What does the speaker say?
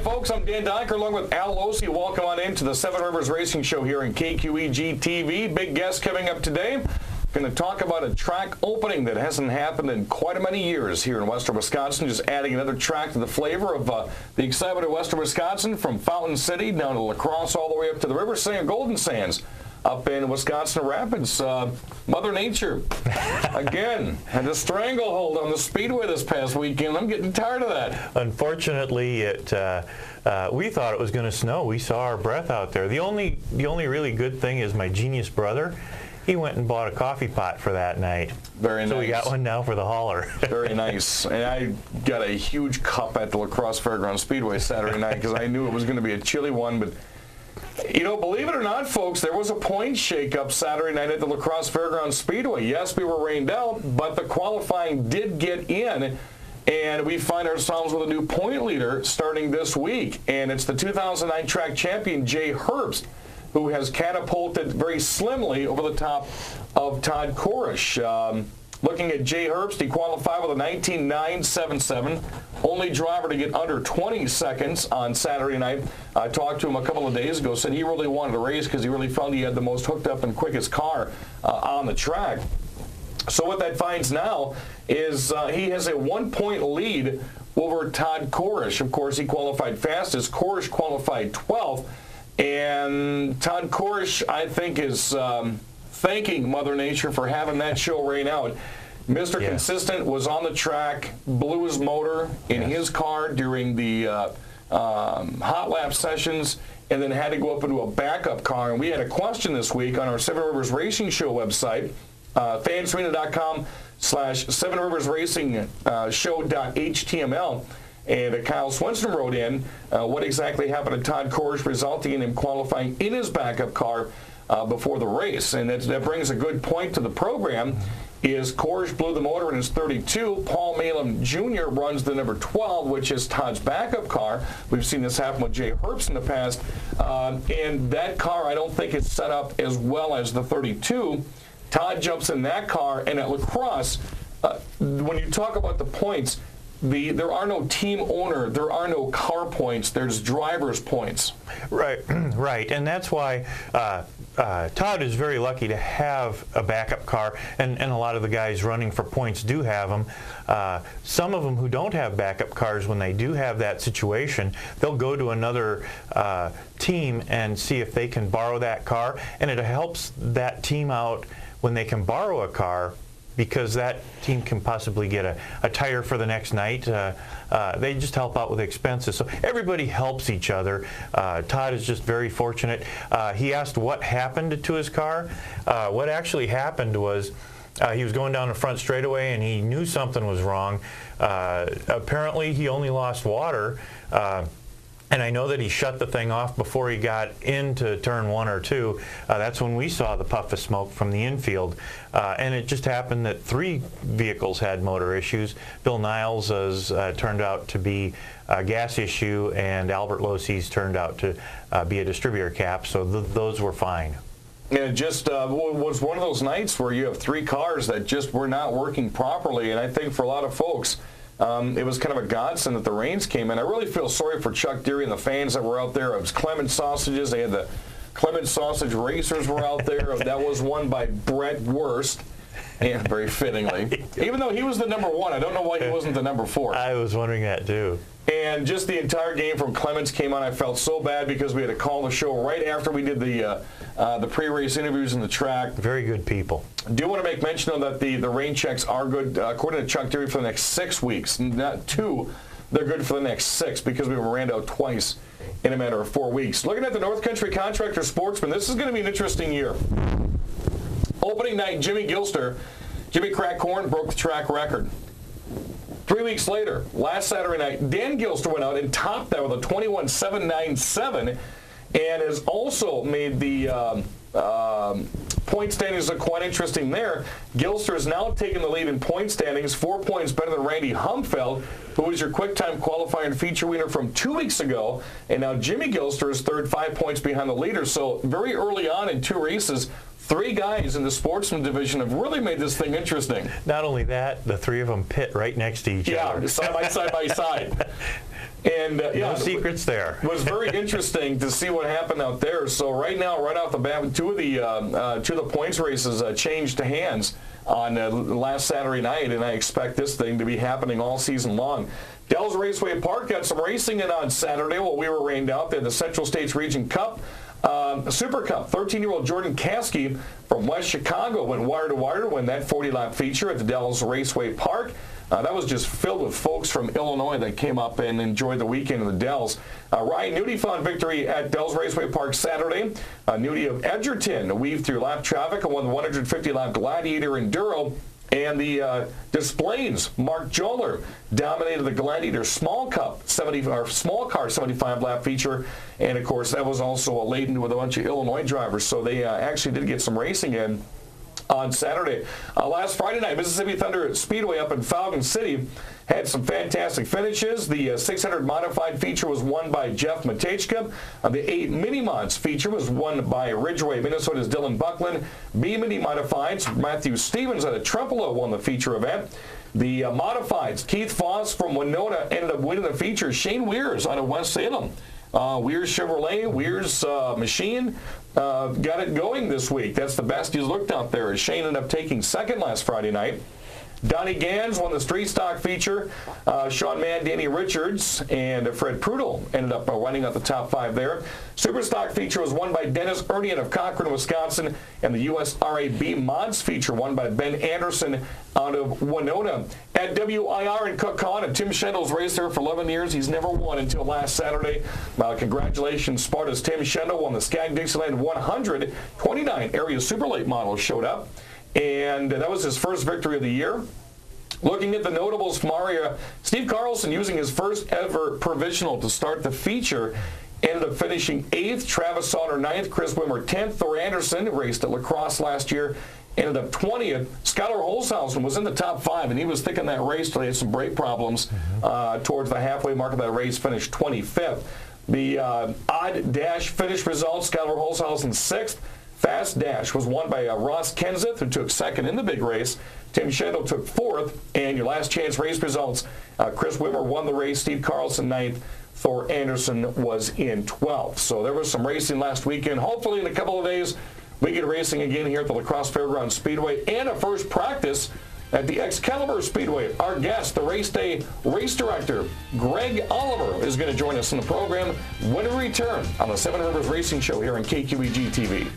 folks. I'm Dan Dyker along with Al Losi. Welcome on into the Seven Rivers Racing Show here in KQEG TV. Big guest coming up today. Going to talk about a track opening that hasn't happened in quite a many years here in western Wisconsin. Just adding another track to the flavor of the excitement of western Wisconsin, from Fountain City down to La Crosse all the way up to the River Sand, Golden Sands up in Wisconsin Rapids. Mother Nature, again, had a stranglehold on the speedway this past weekend. I'm getting tired of that. Unfortunately, we thought it was going to snow. We saw our breath out there. The only really good thing is my genius brother, he went and bought a coffee pot for that night. Very nice. So we got one now for the hauler. Very nice. And I got a huge cup at the La Crosse Fairgrounds Speedway Saturday night because I knew it was going to be a chilly one. But, you know, believe it or not, folks, there was a point shake-up Saturday night at the La Crosse Fairgrounds Speedway. Yes, we were rained out, but the qualifying did get in. And we find ourselves with a new point leader starting this week. And it's the 2009 track champion, Jay Herbst, who has catapulted very slimly over the top of Todd Korish. Looking at Jay Herbst, he qualified with a 19.977, only driver to get under 20 seconds on Saturday night. I talked to him a couple of days ago, said he really wanted to race because he really felt he had the most hooked up and quickest car on the track. So what that finds now is he has a 1-point lead over Todd Korish. Of course, he qualified fastest. Korish qualified 12th. And Todd Korish, I think, is thanking Mother Nature for having that show rain out. Mr. Yes. Consistent was on the track, blew his motor in his car during the hot lap sessions, and then had to go up into a backup car. And we had a question this week on our Seven Rivers Racing Show website, fansarena.com/sevenriversracingshow.html. And Kyle Swenson wrote in what exactly happened to Todd Korish, resulting in him qualifying in his backup car before the race. And that brings a good point to the program, is Korish blew the motor in his 32. Paul Malem Jr. runs the number 12, which is Todd's backup car. We've seen this happen with Jay Herbst in the past. And that car, I don't think, is set up as well as the 32. Todd jumps in that car, and at La Crosse, when you talk about the points, there are no team owner, there are no car points, there's driver's points. Right, right, and that's why Todd is very lucky to have a backup car, and a lot of the guys running for points do have them. Some of them who don't have backup cars, when they do have that situation, they'll go to another team and see if they can borrow that car, and it helps that team out when they can borrow a car, because that team can possibly get a tire for the next night. They just help out with expenses. So everybody helps each other. Todd is just very fortunate. He asked what happened to his car. What actually happened was he was going down the front straightaway and he knew something was wrong. Apparently he only lost water. And I know that he shut the thing off before he got into turn 1 or 2. That's when we saw the puff of smoke from the infield. And it just happened that 3 vehicles had motor issues. Bill Niles' turned out to be a gas issue, and Albert Losi's turned out to be a distributor cap, so those were fine. And it just was one of those nights where you have 3 cars that just were not working properly, and I think for a lot of folks, it was kind of a godsend that the rains came in. I really feel sorry for Chuck Deary and the fans that were out there. It was Clement Sausages. They had the Clement Sausage Racers were out there. That was won by Brett Wurst, and very fittingly. Even though he was the number 1, I don't know why he wasn't the number 4. I was wondering that too. And just the entire game from Clements came on. I felt so bad because we had to call the show right after we did the pre-race interviews in the track. Very good people. I do want to make mention, though, that the rain checks are good, according to Chuck Deary, for the next 6 weeks. Not 2. They're good for the next 6 because we were rained out twice in a matter of 4 weeks. Looking at the North Country Contractor Sportsman, this is going to be an interesting year. Opening night, Jimmy Crackhorn broke the track record. 3 weeks later, last Saturday night, Dan Gilster went out and topped that with a 21.797, and has also made the point standings look quite interesting there. Gilster is now taking the lead in point standings, 4 points better than Randy Humfeld, who was your quick-time qualifying feature winner from 2 weeks ago. And now Jimmy Gilster is third, 5 points behind the leader. So very early on in 2 races, 3 guys in the sportsman division have really made this thing interesting. Not only that, the 3 of them pit right next to each other. Yeah, side by side. And No secrets there. It was very interesting to see what happened out there. So right now, right off the bat, two of the points races changed hands on last Saturday night, and I expect this thing to be happening all season long. Dells Raceway Park got some racing in on Saturday while we were rained out there. The Central States Region Cup, Super Cup, 13-year-old Jordan Caskey from West Chicago went wire to wire to win that 40-lap feature at the Dells Raceway Park. That was just filled with folks from Illinois that came up and enjoyed the weekend in the Dells. Ryan Nudie found victory at Dells Raceway Park Saturday. Nudie of Edgerton weaved through lap traffic and won the 150-lap Gladiator Enduro. And the Displays, Mark Joller dominated the Gladiator Small Car 75-lap feature. And, of course, that was also laden with a bunch of Illinois drivers. So they actually did get some racing in on Saturday. Last Friday night, Mississippi Thunder Speedway up in Falcon City had some fantastic finishes. The 600 modified feature was won by Jeff Matejka. The 8 mini mods feature was won by Ridgeway, Minnesota's Dylan Buckland. B mini modifieds, Matthew Stevens out of Trempealeau won the feature event. The modifieds, Keith Foss from Winona ended up winning the feature. Shane Weirs out of West Salem. Weirs Chevrolet, Weirs Machine got it going this week. That's the best he's looked out there. Shane ended up taking second last Friday night. Donnie Gans won the street stock feature. Sean Mann, Danny Richards, and Fred Prudel ended up running out the top 5 there. Super stock feature was won by Dennis Ernian of Cochrane, Wisconsin, and the USRAB mods feature won by Ben Anderson out of Winona. At WIR in Cook County, Tim Schendl's raced there for 11 years. He's never won until last Saturday. Congratulations, Sparta's Tim Schendl won the Skag Dixieland 100. 29 area super late models showed up. And that was his first victory of the year. Looking at the notables from our area, Steve Carlson, using his first ever provisional to start the feature, ended up finishing 8th. Travis Sauter 9th. Chris Wimmer 10th. Thor Anderson raced at La Crosse last year, ended up 20th. Skylar Holshausen was in the top 5, and he was thick in that race till he had some brake problems towards the halfway mark of that race, finished 25th. The odd dash finish results, Skylar Holshausen 6th. Fast Dash was won by Ross Kenseth, who took second in the big race. Tim Schendl took 4th. And your last chance race results, Chris Wimmer won the race, Steve Carlson 9th, Thor Anderson was in 12th. So there was some racing last weekend. Hopefully in a couple of days we get racing again here at the La Crosse Fairgrounds Speedway and a first practice at the Excalibur Speedway. Our guest, the race day race director, Greg Oliver, is going to join us in the program when we return on the Seven Rivers Racing Show here on KQEG TV.